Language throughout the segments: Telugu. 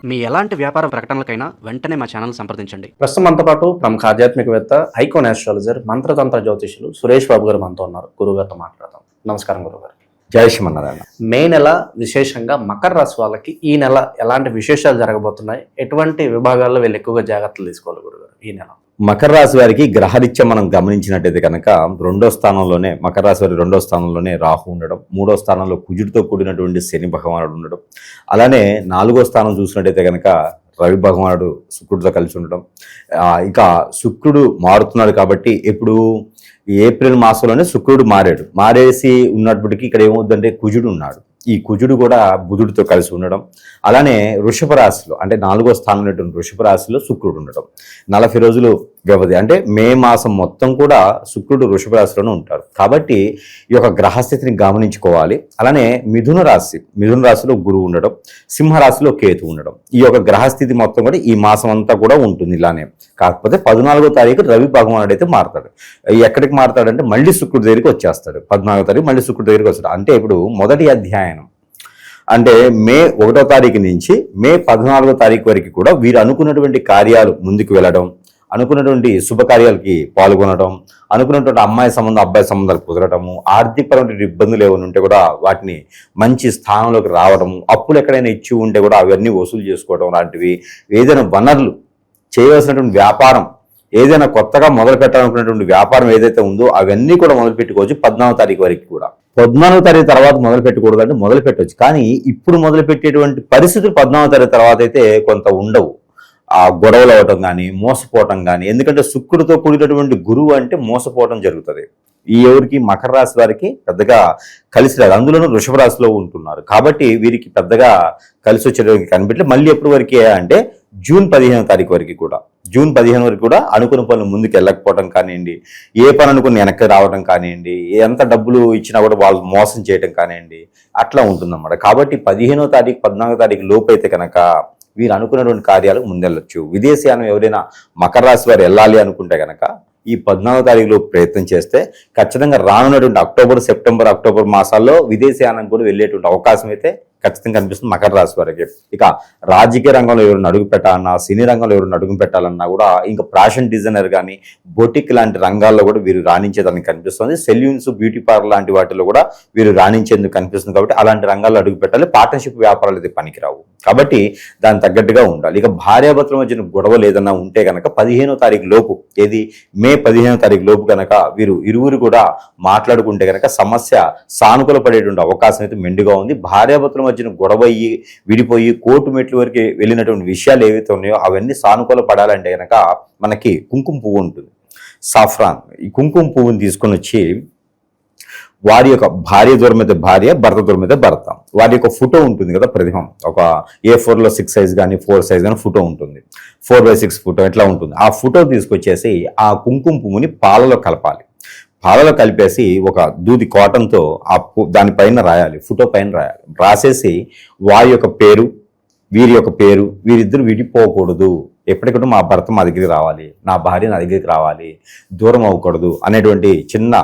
మీ ఎలాంటి వ్యాపార ప్రకటనలకైనా వెంటనే మా ఛానల్ సంప్రదించండి. ప్రస్తుతం మనతో పాటు ప్రముఖ ఆధ్యాత్మికవేత్త, ఐకాన్ ఆస్ట్రాలజర్, మంత్రతంత్ర జ్యోతిషులు సురేష్ బాబు గారు మనతో ఉన్నారు. గురుగారితో మాట్లాడదాం. నమస్కారం గురుగారు. జై శ్రీమన్నారాయణ. మే నెల విశేషంగా మకర రాశి వాళ్ళకి ఈ నెల ఎలాంటి విశేషాలు జరగబోతున్నాయి, ఎటువంటి విభాగాల్లో వీళ్ళు ఎక్కువగా జాగ్రత్తలు తీసుకోవాలి గురుగారు ఈ నెల? మకర రాశి వారికి గ్రహరీత్యా మనం గమనించినట్టయితే కనుక రెండో స్థానంలోనే మకర రాశి వారి రెండో స్థానంలోనే రాహు ఉండడం, మూడో స్థానంలో కుజుడితో కూడినటువంటి శని భగవానుడు ఉండడం, అలానే నాలుగో స్థానం చూసినట్టయితే కనుక రవి భగవానుడు శుక్రుడితో కలిసి ఉండడం. ఇక శుక్రుడు మారుతున్నాడు కాబట్టి ఇప్పుడు ఏప్రిల్ మాసంలోనే శుక్రుడు మారేసి ఉన్నప్పటికీ ఇక్కడ ఏమవుతుందంటే కుజుడు ఉన్నాడు. ఈ కుజుడు కూడా బుధుడితో కలిసి ఉండడం, అలానే వృషభ రాశిలో అంటే నాలుగో స్థానంలో వృషభ రాశిలో శుక్రుడు ఉండడం. 40 రోజులు వ్యవధి అంటే మే మాసం మొత్తం కూడా శుక్రుడు వృషభ రాశిలోనే ఉంటారు. కాబట్టి ఈ యొక్క గ్రహస్థితిని గమనించుకోవాలి. అలానే మిథున రాశిలో గురువు ఉండడం, సింహరాశిలో కేతు ఉండడం. ఈ యొక్క గ్రహస్థితి మొత్తం కూడా ఈ మాసం అంతా కూడా ఉంటుంది ఇలానే. కాకపోతే 14వ తారీఖు రవి భగవానుడు అయితే మారుతాడు. ఎక్కడికి మారుతాడంటే మళ్ళీ శుక్రుడి దగ్గరికి వచ్చేస్తాడు. 14వ తారీఖు మళ్ళీ శుక్రుడి దగ్గరికి వస్తాడు. అంటే ఇప్పుడు మొదటి అధ్యాయం అంటే మే 1వ తారీఖు నుంచి మే 14వ తారీఖు వరకు కూడా వీరు అనుకున్నటువంటి కార్యాలు ముందుకు వెళ్ళడం, అనుకున్నటువంటి శుభకార్యాలకి పాల్గొనడం, అనుకున్నటువంటి అమ్మాయి సంబంధం అబ్బాయి సంబంధాలు కుదరటము, ఆర్థికపరమైన ఇబ్బందులు ఏమైనా ఉంటే కూడా వాటిని మంచి స్థానంలోకి రావడము, అప్పులు ఎక్కడైనా ఇచ్చి ఉంటే కూడా అవన్నీ వసూలు చేసుకోవడం లాంటివి, ఏదైనా వనరులు చేయవలసినటువంటి వ్యాపారం, ఏదైనా కొత్తగా మొదలు పెట్టాలనుకున్నటువంటి వ్యాపారం ఏదైతే ఉందో అవన్నీ కూడా మొదలు పెట్టుకోవచ్చు. 14వ తారీఖు వరకు కూడా. 14వ తారీఖు తర్వాత మొదలు పెట్టకూడదు అంటే మొదలు పెట్టవచ్చు, కానీ ఇప్పుడు మొదలు పెట్టేటువంటి పరిస్థితులు 14వ తారీఖు తర్వాత అయితే కొంత ఉండవు. ఆ గొడవలు అవ్వటం కానీ, మోసపోవటం కానీ, ఎందుకంటే శుక్రుడితో కూడినటువంటి గురువు అంటే మోసపోవటం జరుగుతుంది. ఈ ఎవరికి మకర రాశి వారికి పెద్దగా కలిసి రాదు, అందులోనూ వృషభ రాశిలో ఉంటున్నారు కాబట్టి వీరికి పెద్దగా కలిసి వచ్చేటికి కనిపెట్టలేదు. మళ్ళీ ఎప్పటి వరకే అంటే జూన్ 15వ తారీఖు వరకు కూడా, జూన్ 15 వరకు కూడా అనుకున్న పనులు ముందుకు వెళ్ళకపోవడం కానివ్వండి, ఏ పని అనుకుని వెనక్కి రావడం కానివ్వండి, ఎంత డబ్బులు ఇచ్చినా కూడా వాళ్ళు మోసం చేయడం కానివ్వండి, అట్లా ఉంటుందన్నమాట. కాబట్టి 15వ తారీఖు 14వ తారీఖు లోపు అయితే కనుక వీరు అనుకున్నటువంటి కార్యాలకు ముందెళ్ళొచ్చు. విదేశీయానం ఎవరైనా మకర రాశి వారు వెళ్ళాలి అనుకుంటే కనుక ఈ 14వ తారీఖులో ప్రయత్నం చేస్తే ఖచ్చితంగా రానున్నటువంటి అక్టోబర్ మాసాల్లో విదేశీయానం కూడా వెళ్ళేటువంటి అవకాశం అయితే ఖచ్చితంగా కనిపిస్తుంది మకర రాశి వారికి. ఇక రాజకీయ రంగంలో ఎవరైనా అడుగు పెట్టాలన్నా, సినీ రంగంలో ఎవరైనా అడుగు పెట్టాలన్నా కూడా, ఇంకా ఫ్యాషన్ డిజైనర్ కానీ, బొటిక్ లాంటి రంగాల్లో కూడా వీరు రాణించేదానికి కనిపిస్తుంది. సెల్యూన్స్, బ్యూటీ పార్లర్ లాంటి వాటిలో కూడా వీరు రాణించేందుకు కనిపిస్తుంది. కాబట్టి అలాంటి రంగాల్లో అడుగు పెట్టాలి. పార్ట్నర్షిప్ వ్యాపారాలు అయితే పనికిరావు కాబట్టి దానికి తగ్గట్టుగా ఉండాలి. ఇక భార్యాభర్తల మధ్యన గొడవలు ఏదన్నా ఉంటే కనుక 15వ తారీఖు లోపు, ఏది మే 15వ తారీఖు లోపు కనుక వీరు ఇరువురు కూడా మాట్లాడుకుంటే కనుక సమస్య సానుకూల పడేటువంటి అవకాశం అయితే మెండుగా ఉంది. భార్యాభర్తల మధ్యన గొడవ అయ్యి విడిపోయి కోర్టు మెట్ల వరకు వెళ్ళినటువంటి విషయాలు ఏవైతే ఉన్నాయో అవన్నీ సానుకూల పడాలంటే కనుక మనకి కుంకుమ పువ్వు ఉంటుంది, సాఫ్రాన్. ఈ కుంకుమ పువ్వుని తీసుకొని వచ్చి వారి యొక్క భార్య దూరం అయితే భార్య, భర్త దూరం అయితే భర్త, వారి యొక్క ఫోటో ఉంటుంది కదా ప్రతిమం, ఒక A4లో 6 సైజ్ కానీ 4 సైజ్ కానీ ఫోటో ఉంటుంది, 4x6 ఫోటో ఎట్లా ఉంటుంది. ఆ ఫోటో తీసుకొచ్చేసి ఆ కుంకుమ పువ్వుని పాలలో కలపాలి. పాలలో కలిపేసి ఒక దూది కాటన్తో దానిపైన రాయాలి, ఫోటో పైన రాయాలి. రాసేసి వారి యొక్క పేరు, వీరి యొక్క పేరు, వీరిద్దరు విడిపోకూడదు, ఎప్పటికప్పుడు మా భర్త మా దగ్గరికి రావాలి, నా భార్య నా దగ్గరికి రావాలి, దూరం అవ్వకూడదు అనేటువంటి చిన్న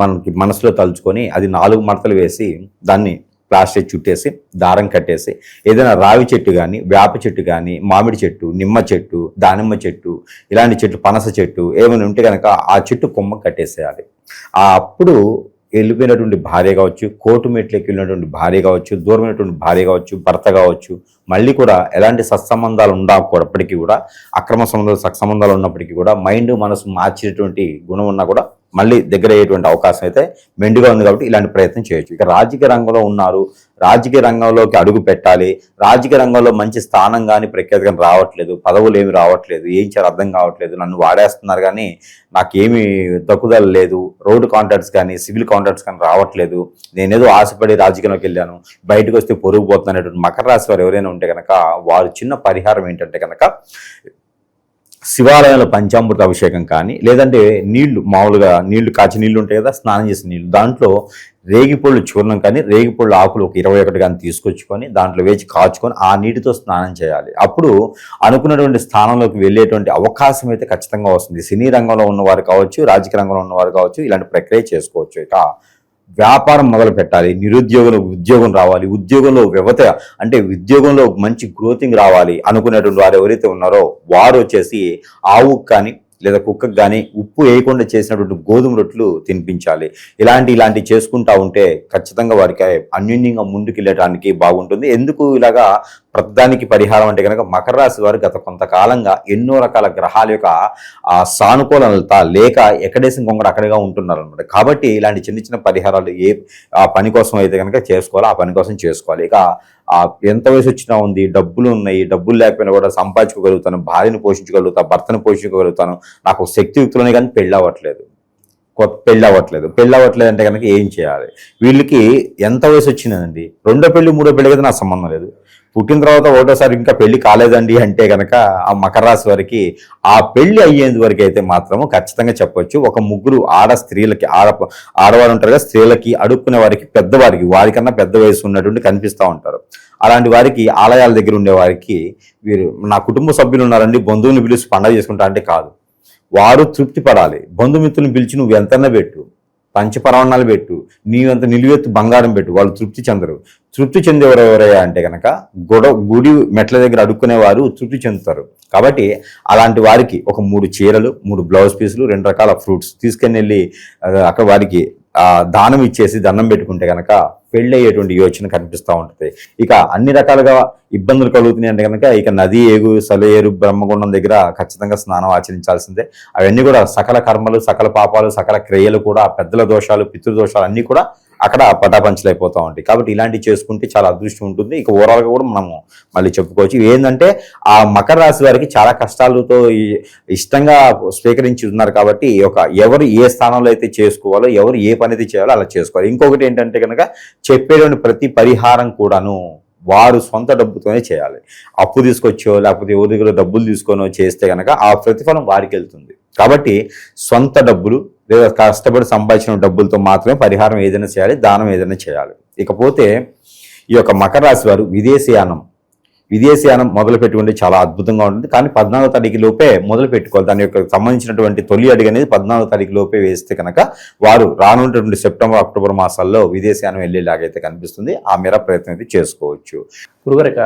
మనకి మనసులో తలుచుకొని అది 4 మడతలు వేసి దాన్ని ప్లాస్టిక్ చుట్టేసి దారం కట్టేసి ఏదైనా రావి చెట్టు కానీ, వేప చెట్టు కానీ, మామిడి చెట్టు, నిమ్మ చెట్టు, దానిమ్మ చెట్టు, ఇలాంటి చెట్టు, పనస చెట్టు ఏమైనా ఉంటే కనుక ఆ చెట్టు కొమ్మ కట్టేసేయాలి. అప్పుడు వెళ్ళిపోయినటువంటి భార్య కావచ్చు, కోర్టు మెట్లకి వెళ్ళినటువంటి భార్య కావచ్చు, దూరమైనటువంటి భార్య కావచ్చు, భర్త కావచ్చు, మళ్ళీ కూడా ఎలాంటి సత్సంబంధాలు ఉండకపోవప్పటికీ కూడా, అక్రమ సంబంధాలు సత్సంబంధాలు ఉన్నప్పటికీ కూడా మైండ్ మనసు మార్చేటువంటి గుణం ఉన్నా కూడా మళ్ళీ దగ్గర అయ్యేటువంటి అవకాశం అయితే మెండుగా ఉంది. కాబట్టి ఇలాంటి ప్రయత్నం చేయొచ్చు. ఇక రాజకీయ రంగంలో ఉన్నారు, రాజకీయ రంగంలోకి అడుగు పెట్టాలి, రాజకీయ రంగంలో మంచి స్థానం కానీ ప్రఖ్యాతి కానీ రావట్లేదు, పదవులు ఏమి రావట్లేదు, ఏం చేయాలి అర్థం కావట్లేదు, నన్ను వాడేస్తున్నారు కానీ నాకేమీ దక్కుదల లేదు, రోడ్డు కాంట్రాక్ట్స్ కానీ సివిల్ కాంట్రాక్ట్స్ కానీ రావట్లేదు, నేనేదో ఆశపడి రాజకీయంలోకి వెళ్ళాను, బయటకు వస్తే పొరుగు పోతున్నటువంటి మకర రాశి వారు ఎవరైనా ఉంటే కనుక వారు చిన్న పరిహారం ఏంటంటే కనుక శివాలయంలో పంచామృత అభిషేకం కానీ, లేదంటే నీళ్లు మామూలుగా నీళ్లు కాచి నీళ్లు ఉంటాయి కదా, స్నానం చేసిన నీళ్లు, దాంట్లో రేగిపళ్ళు చూర్ణం కానీ, రేగిపళ్ళు ఆకులు ఒక 21 కానీ తీసుకొచ్చుకొని దాంట్లో వేచి కాచుకొని ఆ నీటితో స్నానం చేయాలి. అప్పుడు అనుకున్నటువంటి స్థానంలోకి వెళ్ళేటువంటి అవకాశం అయితే ఖచ్చితంగా వస్తుంది. సినీ రంగంలో ఉన్నవారు కావచ్చు, రాజకీయ రంగంలో ఉన్నవారు కావచ్చు, ఇలాంటి ప్రక్రియ చేసుకోవచ్చు. ఇక వ్యాపారం మొదలు పెట్టాలి, నిరుద్యోగులకు ఉద్యోగం రావాలి, ఉద్యోగంలో అంటే ఉద్యోగంలో మంచి గ్రోతింగ్ రావాలి అనుకునేటువంటి వారు ఎవరైతే ఉన్నారో వారు వచ్చేసి ఆవుకు కానీ లేదా కుక్కకు కానీ ఉప్పు వేయకుండా చేసినటువంటి గోధుమ రొట్టెలు తినిపించాలి. ఇలాంటి చేసుకుంటా ఉంటే ఖచ్చితంగా వారికి అన్యోన్యంగా ముందుకు వెళ్ళడానికి బాగుంటుంది. ఎందుకు ఇలాగా ప్రతిదానికి పరిహారం అంటే కనుక మకర రాశి వారు గత కొంతకాలంగా ఎన్నో రకాల గ్రహాల యొక్క సానుకూలత లేక ఎక్కడేసిన కొంగడు అక్కడగా ఉంటున్నారు అనమాట. కాబట్టి ఇలాంటి చిన్న చిన్న పరిహారాలు ఆ పని కోసం అయితే కనుక చేసుకోవాలి, ఆ పని కోసం చేసుకోవాలి. ఇక ఎంత వయసు వచ్చినా ఉంది, డబ్బులు ఉన్నాయి, డబ్బులు లేకపోయినా కూడా సంపాదించుకోగలుగుతాను, భార్యను పోషించగలుగుతాను, భర్తను పోషించుకోగలుగుతాను, నాకు శక్తియుక్తులనే కానీ పెళ్ళి అవ్వట్లేదు అంటే కనుక ఏం చేయాలి? వీళ్ళకి ఎంత వయసు వచ్చిందండి, రెండో పెళ్లి మూడో పెళ్లి కదా నాకు సంబంధం లేదు, పుట్టిన తర్వాత ఒకటోసారి ఇంకా పెళ్లి కాలేదండి అంటే కనుక ఆ మకర రాశి వారికి ఆ పెళ్లి అయ్యేందు వరకు అయితే మాత్రము ఖచ్చితంగా చెప్పొచ్చు. ఒక ముగ్గురు స్త్రీలకి ఆడవారు ఉంటారు కదా, స్త్రీలకి అడుక్కునే వారికి పెద్దవారికి వారికన్నా పెద్ద వయసు ఉన్నటువంటి కనిపిస్తూ ఉంటారు. అలాంటి వారికి ఆలయాల దగ్గర ఉండే వారికి వీరు నా కుటుంబ సభ్యులు ఉన్నారండి, బంధువుని పిలిచి పండగ చేసుకుంటా అంటే కాదు. వారు తృప్తి పడాలి. బంధుమిత్రులను పిలిచి నువ్వు ఎంతన్నా పెట్టు, పంచపరమాణాలు పెట్టు, నీవంత నిలువెత్తు బంగారం పెట్టు, వాళ్ళు తృప్తి చెందరు. తృప్తి చెందేవారు ఎవరయ్యా అంటే కనుక గుడి మెట్ల దగ్గర అడుక్కునే వారు తృప్తి చెందుతారు. కాబట్టి అలాంటి వారికి ఒక 3 చీరలు, 3 బ్లౌజ్ పీసులు, 2 రకాల ఫ్రూట్స్ తీసుకుని వెళ్ళి అక్కడ వారికి దానం ఇచ్చేసి దండం పెట్టుకుంటే కనుక పెళ్ళి అయ్యేటువంటి యోచన కనిపిస్తూ ఉంటుంది. ఇక అన్ని రకాలుగా ఇబ్బందులు కలుగుతున్నాయి అంటే కనుక ఇక నది, ఏగు, సలయేరు, బ్రహ్మగుండం దగ్గర ఖచ్చితంగా స్నానం ఆచరించాల్సిందే. అవన్నీ కూడా సకల కర్మలు, సకల పాపాలు, సకల క్రియలు కూడా, పెద్దల దోషాలు, పితృదోషాలు అన్నీ కూడా అక్కడ పటాపంచలైపోతూ ఉంటాయి. కాబట్టి ఇలాంటివి చేసుకుంటే చాలా అదృష్టం ఉంటుంది. ఇక ఓవరాల్గా కూడా మనము మళ్ళీ చెప్పుకోవచ్చు. ఏంటంటే ఆ మకర రాశి వారికి చాలా కష్టాలతో ఇష్టంగా స్వీకరించి ఉన్నారు. కాబట్టి ఎవరు ఏ స్థానంలో అయితే చేసుకోవాలో, ఎవరు ఏ పని అయితే చేయాలో అలా చేసుకోవాలి. ఇంకొకటి ఏంటంటే కనుక చెప్పేటువంటి ప్రతి పరిహారం కూడాను వారు సొంత డబ్బుతోనే చేయాలి. అప్పు తీసుకొచ్చో లేకపోతే ఎవరి దగ్గర డబ్బులు తీసుకొనో చేస్తే కనుక ఆ ప్రతిఫలం వారికి వెళ్తుంది. కాబట్టి సొంత డబ్బులు లేదా కష్టపడి సంపాదించిన డబ్బులతో మాత్రమే పరిహారం ఏదైనా చేయాలి, దానం ఏదైనా చేయాలి. ఇకపోతే ఈ యొక్క మకర రాశి వారు విదేశీయానం మొదలు పెట్టుకుంటే చాలా అద్భుతంగా ఉంటుంది. కానీ 14వ తారీఖు లోపే మొదలు పెట్టుకోవాలి. దాని యొక్క సంబంధించినటువంటి తొలి అడుగు అనేది 14వ తారీఖు లోపే వేస్తే కనుక వారు రానున్నటువంటి సెప్టెంబర్, అక్టోబర్ మాసాల్లో విదేశీయానం వెళ్ళేలాగైతే కనిపిస్తుంది. ఆ మేర ప్రయత్నం అయితే చేసుకోవచ్చు. గురుగారు, ఇక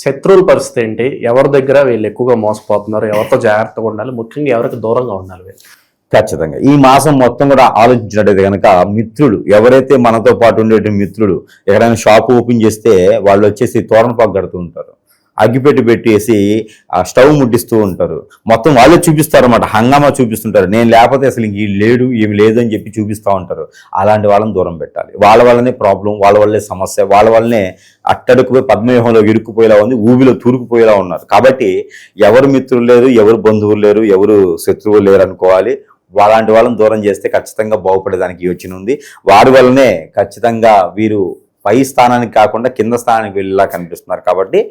శత్రువుల పరిస్థితి ఏంటి? ఎవరి దగ్గర వీళ్ళు ఎక్కువగా మోసపోతున్నారు? ఎవరితో జాగ్రత్తగా ఉండాలి? ముఖ్యంగా ఎవరికి దూరంగా ఉండాలి వీళ్ళు? ఖచ్చితంగా ఈ మాసం మొత్తం కూడా ఆలోచించినట్టయితే కనుక మిత్రులు ఎవరైతే మనతో పాటు ఉండేటువంటి మిత్రులు ఎక్కడైనా షాప్ ఓపెన్ చేస్తే వాళ్ళు వచ్చేసి తోరణపాకు కడుతూ ఉంటారు, అగ్గిపెట్టి పెట్టేసి ఆ స్టవ్ ముట్టిస్తూ ఉంటారు, మొత్తం వాళ్ళే చూపిస్తారు అన్నమాట, హంగామా చూపిస్తుంటారు. నేను లేకపోతే అసలు ఇంక లేడు, ఏమి లేదు అని చెప్పి చూపిస్తూ ఉంటారు. అలాంటి వాళ్ళని దూరం పెట్టాలి. వాళ్ళ వల్లనే ప్రాబ్లం, వాళ్ళ వల్లే సమస్య, వాళ్ళ వల్లనే అట్టడుకుపోయి పద్మవ్యూహంలో ఇరుక్కుపోయేలా ఉంది, ఊబిలో తూరుకుపోయేలా ఉన్నారు. కాబట్టి ఎవరు మిత్రులు లేరు, ఎవరు బంధువులు లేరు, ఎవరు శత్రువులు లేరు అనుకోవాలి. అలాంటి వాళ్ళని దూరం చేస్తే ఖచ్చితంగా బాగుపడేదానికి యోచన ఉంది. వారి వల్లనే ఖచ్చితంగా వీరు పై స్థానానికి కాకుండా కింద స్థానానికి వెళ్ళేలా కనిపిస్తున్నారు. కాబట్టి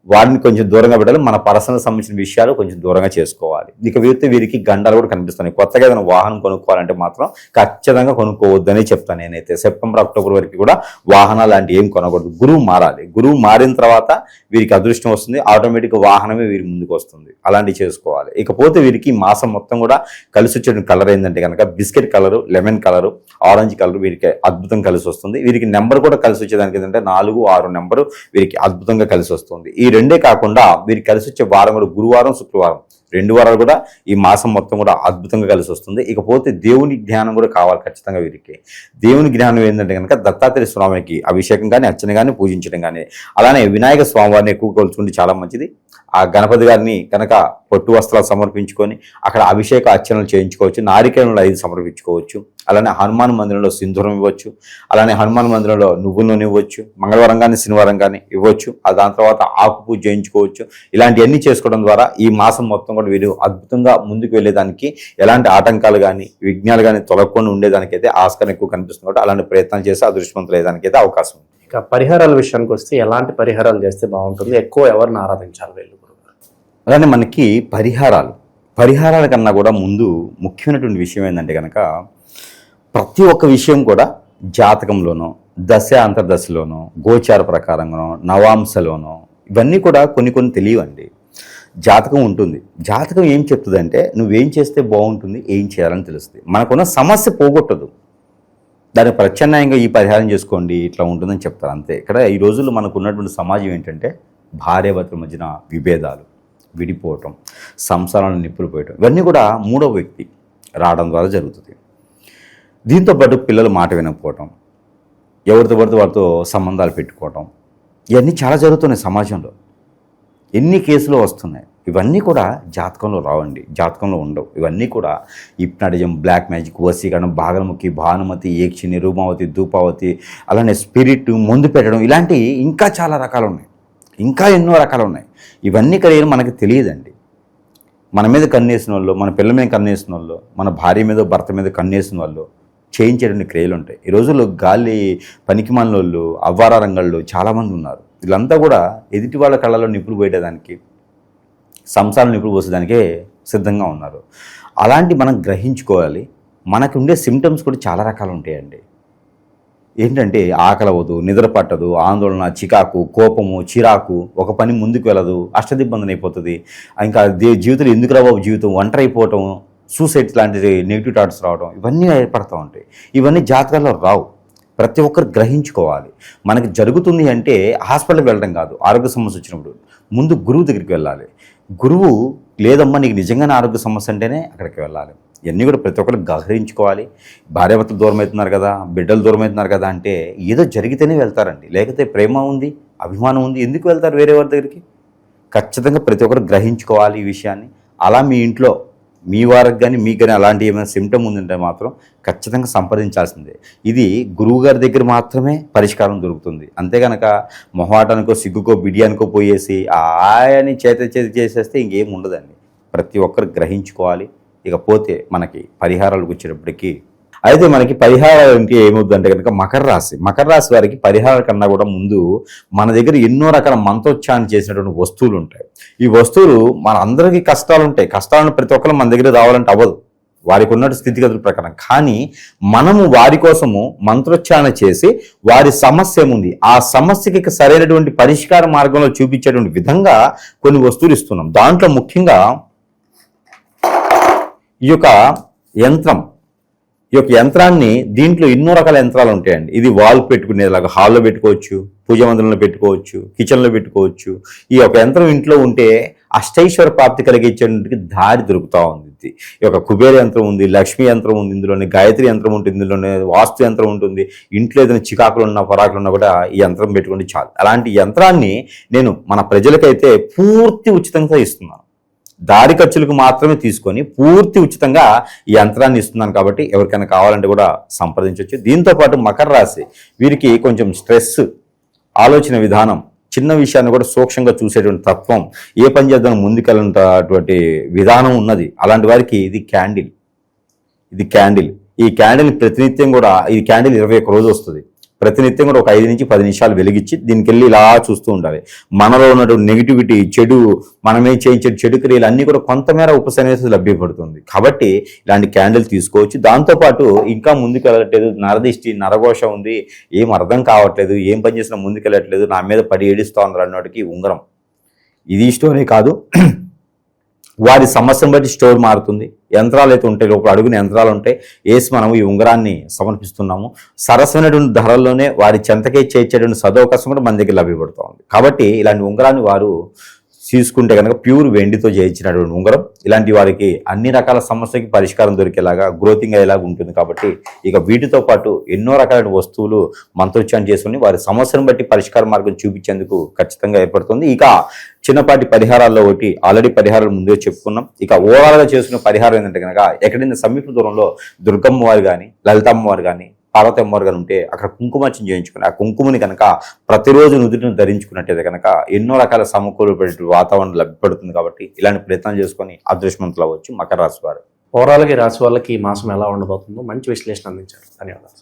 వారిని కొంచెం దూరంగా పెట్టాలి. మన పర్సనల్ సంబంధించిన విషయాలు కొంచెం దూరంగా చేసుకోవాలి. ఇక వీరికి గండాలు కూడా కనిపిస్తున్నాయి. కొత్తగా ఏదైనా వాహనం కొనుక్కోవాలంటే మాత్రం ఖచ్చితంగా కొనుక్కోవద్దని చెప్తాను నేనైతే. సెప్టెంబర్, అక్టోబర్ వరకు కూడా వాహనాలు లాంటివి ఏం కొనకూడదు. గురువు మారాలి. గురువు మారిన తర్వాత వీరికి అదృష్టం వస్తుంది, ఆటోమేటిక్గా వాహనమే వీరి ముందుకు వస్తుంది. అలాంటివి చేసుకోవాలి. ఇకపోతే వీరికి మాసం మొత్తం కూడా కలిసి వచ్చే కలర్ ఏంటంటే కనుక biscuit colour, lemon colour, orange colour వీరికి అద్భుతం కలిసి వస్తుంది. వీరికి నెంబర్ కూడా కలిసి వచ్చేదానికి ఏంటంటే 4, 6 నెంబరు వీరికి అద్భుతంగా కలిసి వస్తుంది. ఈ రెండే కాకుండా వీరికి కలిసి వచ్చే వారం కూడా గురువారం, శుక్రవారం 2 వారాలు కూడా ఈ మాసం మొత్తం కూడా అద్భుతంగా కలిసి వస్తుంది. ఇకపోతే దేవుని జ్ఞానం కూడా కావాలి ఖచ్చితంగా వీరికి. దేవుని జ్ఞానం ఏంటంటే కనుక దత్తాత్రేయ స్వామికి అభిషేకం కానీ, అర్చన కానీ, పూజించడం కానీ, అలానే వినాయక స్వామివారిని ఎక్కువ కొలుచుకుంటే చాలా మంచిది. ఆ గణపతి గారిని కనుక పొట్టు వస్త్రాలు సమర్పించుకొని అక్కడ అభిషేక అర్చనలు చేయించుకోవచ్చు. నారికేళంలో 5 సమర్పించుకోవచ్చు. అలానే హనుమాన్ మందిరంలో సింధూరం ఇవ్వచ్చు. అలానే హనుమాన్ మందిరంలో నువ్వుల నూనె ఇవ్వచ్చు. మంగళవారం కానీ, శనివారం కానీ ఇవ్వచ్చు. దాని తర్వాత ఆకు పూజ చేయించుకోవచ్చు. ఇలాంటివన్నీ చేసుకోవడం ద్వారా ఈ మాసం మొత్తం కూడా వీరు అద్భుతంగా ముందుకు వెళ్ళేదానికి ఎలాంటి ఆటంకాలు కానీ, విఘ్నాలు కానీ తొలగకుండా ఉండేదానికైతే ఆస్కారం ఎక్కువ కనిపిస్తుంది. కాబట్టి అలాంటి ప్రయత్నం చేసి అదృష్టవంతులు అయ్యేదానికైతే అవకాశం ఉంది. ఇక పరిహారాల విషయానికి వస్తే ఎలాంటి పరిహారాలు చేస్తే బాగుంటుంది? ఎక్కువ ఎవరిని ఆరాధించాలి వీళ్ళు? అలానే మనకి పరిహారాల కన్నా కూడా ముందు ముఖ్యమైనటువంటి విషయం ఏంటంటే కనుక ప్రతి ఒక్క విషయం కూడా జాతకంలోనో, దశ అంతర్దశలోనో, గోచార ప్రకారంగానో, నవాంశలోనో ఇవన్నీ కూడా కొన్ని తెలియవండి. జాతకం ఉంటుంది. జాతకం ఏం చెప్తుందంటే నువ్వేం చేస్తే బాగుంటుంది, ఏం చేయాలని తెలుస్తుంది. మనకున్న సమస్య పోగొట్టదు. దానికి ప్రత్యామ్నాయంగా ఈ పరిహారం చేసుకోండి ఇట్లా ఉంటుందని చెప్తారు అంతే. ఇక్కడ ఈ రోజుల్లో మనకు ఉన్నటువంటి సమాజం ఏంటంటే భార్యాభర్తల మధ్యన విభేదాలు, విడిపోవటం, సంసారాలను నిప్పులు పోయటం, ఇవన్నీ కూడా మూడవ వ్యక్తి రావడం ద్వారా జరుగుతుంది. దీంతోపాటు పిల్లలు మాట వినకపోవటం, ఎవరితో పడితే వారితో సంబంధాలు పెట్టుకోవటం, ఇవన్నీ చాలా జరుగుతున్నాయి సమాజంలో. ఎన్ని కేసులు వస్తున్నాయి. ఇవన్నీ కూడా జాతకంలో రావండి, జాతకంలో ఉండవు. ఇవన్నీ కూడా హిప్నాటిజం, బ్లాక్ మ్యాజిక్, వశీకరణం, భాగలముఖి, భానుమతి, ఏక్షిని, రూమావతి, ధూపావతి, అలానే స్పిరిట్, మందు పెట్టడం, ఇలాంటివి ఇంకా చాలా రకాలు ఉన్నాయి. ఇంకా ఎన్నో రకాలు ఉన్నాయి. ఇవన్నీ కలిగి మనకు తెలియదండి. మన మీద కన్నేసిన వాళ్ళు, మన పిల్లల మీద కన్నేసిన వాళ్ళు, మన భార్య మీద భర్త మీద కన్నేసిన వాళ్ళు చేయించేటువంటి క్రియలు ఉంటాయి. ఈ రోజుల్లో గాలి పనికిమాలిన వాళ్ళు, అవ్వార రంగాల్లో చాలామంది ఉన్నారు. వీళ్ళంతా కూడా ఎదుటి వాళ్ళ కళ్ళలో నిప్పులు పోయేదానికి, సంసారం నిప్పులు పోసేదానికే సిద్ధంగా ఉన్నారు. అలాంటి మనం గ్రహించుకోవాలి. మనకు ఉండే సిమ్టమ్స్ కూడా చాలా రకాలు ఉంటాయండి. ఏంటంటే ఆకలి అవ్వదు, నిద్ర పట్టదు, ఆందోళన, చికాకు, కోపము, చిరాకు, ఒక పని ముందుకు వెళ్ళదు, అష్టదిబ్బందన అయిపోతుంది. ఇంకా జీవితంలో ఎందుకు రావు జీవితం, ఒంటరి అయిపోవటం, సూసైడ్ లాంటి నెగిటివ్ థాట్స్ రావడం, ఇవన్నీ ఏర్పడుతూ ఉంటాయి. ఇవన్నీ జాతకాల్లో రావు. ప్రతి ఒక్కరు గ్రహించుకోవాలి. మనకి జరుగుతుంది అంటే హాస్పిటల్కి వెళ్ళడం కాదు. ఆరోగ్య సమస్య వచ్చినప్పుడు ముందు గురువు దగ్గరికి వెళ్ళాలి. గురువు లేదమ్మా నీకు నిజంగానే ఆరోగ్య సమస్య అంటేనే అక్కడికి వెళ్ళాలి. ఇవన్నీ కూడా ప్రతి ఒక్కరు గ్రహించుకోవాలి. భార్యాభర్తలు దూరం అవుతున్నారు కదా, బిడ్డలు దూరం అవుతున్నారు కదా అంటే ఏదో జరిగితేనే వెళ్తారండి. లేకపోతే ప్రేమ ఉంది, అభిమానం ఉంది, ఎందుకు వెళ్తారు వేరే వారి దగ్గరికి? ఖచ్చితంగా ప్రతి ఒక్కరు గ్రహించుకోవాలి ఈ విషయాన్ని. అలా మీ ఇంట్లో మీ వారికి కానీ మీకు కానీ అలాంటి ఏమైనా సిమ్టమ్ ఉందంటే మాత్రం ఖచ్చితంగా సంప్రదించాల్సిందే. ఇది గురువుగారి దగ్గర మాత్రమే పరిష్కారం దొరుకుతుంది. అంతేగనక మొహమాటానికో, సిగ్గుకో, బిడియానికో పోయేసి ఆయని చేసేస్తే ఇంకేం ఉండదండి. ప్రతి ఒక్కరు గ్రహించుకోవాలి. ఇకపోతే మనకి పరిహారాలకు వచ్చేటప్పటికీ అయితే మనకి పరిహారాలు అంటే ఏమవుతుందంటే కనుక మకర రాశి వారికి పరిహారాల కన్నా కూడా ముందు మన దగ్గర ఎన్నో రకాల మంత్రోచ్చారణ చేసినటువంటి వస్తువులు ఉంటాయి. ఈ వస్తువులు మన అందరికీ కష్టాలు ఉంటాయి. కష్టాలను ప్రతి ఒక్కరు మన దగ్గర రావాలంటే అవ్వదు, వారికి ఉన్నట్టు స్థితిగతుల ప్రకారం. కానీ మనము వారి కోసము మంత్రోచ్చారణ చేసి వారి సమస్య ఏముంది ఆ సమస్యకి సరైనటువంటి పరిష్కార మార్గంలో చూపించేటువంటి విధంగా కొన్ని వస్తువులు ఇస్తున్నాం. దాంట్లో ముఖ్యంగా ఈ యొక్క యంత్రాన్ని, దీంట్లో ఎన్నో రకాల యంత్రాలు ఉంటాయండి. ఇది వాల్ పెట్టుకునేలాగా హాల్లో పెట్టుకోవచ్చు, పూజ మందిరంలో పెట్టుకోవచ్చు, కిచెన్లో పెట్టుకోవచ్చు. ఈ యొక్క యంత్రం ఇంట్లో ఉంటే అష్టైశ్వర ప్రాప్తి కలిగించేందుకు దారి దొరుకుతూ ఉంది. ఈ యొక్క కుబేర యంత్రం ఉంది, లక్ష్మీ యంత్రం ఉంది, ఇందులోనే గాయత్రి యంత్రం ఉంటుంది, ఇందులోనే వాస్తు యంత్రం ఉంటుంది. ఇంట్లో ఏదైనా చికాకులు ఉన్నా, పరాకులు ఉన్నా కూడా ఈ యంత్రం పెట్టుకుంటే చాలు. అలాంటి యంత్రాన్ని నేను మన ప్రజలకైతే పూర్తి ఉచితంగా ఇస్తున్నాను. దారి ఖర్చులకు మాత్రమే తీసుకొని పూర్తి ఉచితంగా ఈ యంత్రాన్ని ఇస్తున్నాను. కాబట్టి ఎవరికైనా కావాలంటే కూడా సంప్రదించవచ్చు. దీంతోపాటు మకర రాశి వీరికి కొంచెం స్ట్రెస్, ఆలోచన విధానం, చిన్న విషయాన్ని కూడా సూక్ష్మంగా చూసేటువంటి తత్వం, ఏ పని చేద్దాం ముందుకెళ్ళినటువంటి విధానం ఉన్నది. అలాంటి వారికి ఇది క్యాండిల్. ఈ క్యాండిల్ ప్రతినిత్యం కూడా, ఈ క్యాండిల్ 21 రోజు వస్తుంది. ప్రతినిత్యం కూడా ఒక 5 నుంచి 10 నిమిషాలు వెలిగించి దీనికి వెళ్ళి ఇలా చూస్తూ ఉండాలి. మనలో ఉన్నటువంటి నెగిటివిటీ, చెడు, మనమే చేయించే చెడు క్రియలు అన్నీ కూడా కొంతమేర ఉపశమనం లభ్యపడుతుంది. కాబట్టి ఇలాంటి క్యాండిల్ తీసుకోవచ్చు. దాంతోపాటు ఇంకా ముందుకు వెళ్ళట్లేదు, నరదిష్టి, నరఘోష ఉంది, ఏం అర్థం కావట్లేదు, ఏం పని చేసినా ముందుకు వెళ్ళట్లేదు, నా మీద పడి ఏడుస్తూ ఉన్నారు అన్నటికి ఉంగరం. ఇది స్టోరే కాదు, వారి సమస్యను బట్టి స్టోర్ మారుతుంది. యంత్రాలు అయితే ఉంటాయి, లోపల అడుగున యంత్రాలు ఉంటాయి. వేసి మనము ఈ ఉంగరాన్ని సమర్పిస్తున్నాము. సరసమైనటువంటి ధరల్లోనే వారి చెంతకే చేర్చేటువంటి సదవకాశం కూడా మన దగ్గర లభ్యపడుతూ ఉంది. కాబట్టి ఇలాంటి ఉంగరాన్ని వారు తీసుకుంటే కనుక ప్యూర్ వెండితో చేయించినటువంటి ఉంగరం. ఇలాంటి వారికి అన్ని రకాల సమస్యకి పరిష్కారం దొరికేలాగా, గ్రోతింగ్ అయ్యేలాగా ఉంటుంది. కాబట్టి ఇక వీటితో పాటు ఎన్నో రకాల వస్తువులు మంత్రోచ్చారణ చేసుకుని వారి సమస్యను బట్టి పరిష్కార మార్గం చూపించేందుకు ఖచ్చితంగా ఏర్పడుతుంది. ఇక చిన్నపాటి పరిహారాల్లో ఒకటి ఆల్రెడీ పరిహారాలు ముందే చెప్పుకున్నాం. ఇక ఓవరాల్గా చేసుకున్న పరిహారం ఏంటంటే కనుక ఎక్కడైనా సమీప దూరంలో దుర్గమ్మ వారు కానీ, లలితమ్మ వారు కానీ, పార్వతి అమ్మవారు కానీ ఉంటే అక్కడ కుంకుమార్చన చేయించుకుని ఆ కుంకుమని కనుక ప్రతిరోజు నుదుటిని ధరించుకున్నట్టయితే కనుక ఎన్నో రకాల సమకూలపడే వాతావరణం లభ్యపడుతుంది. కాబట్టి ఇలాంటి ప్రయత్నాలు చేసుకొని అదృష్టవంతులు అవ్వచ్చు మకర రాశి వారు. ఓవరాల్గా ఈ రాశి వాళ్ళకి ఈ మాసం ఎలా ఉండబోతుందో మంచి విశ్లేషణ అందించారు. ధన్యవాదాలు.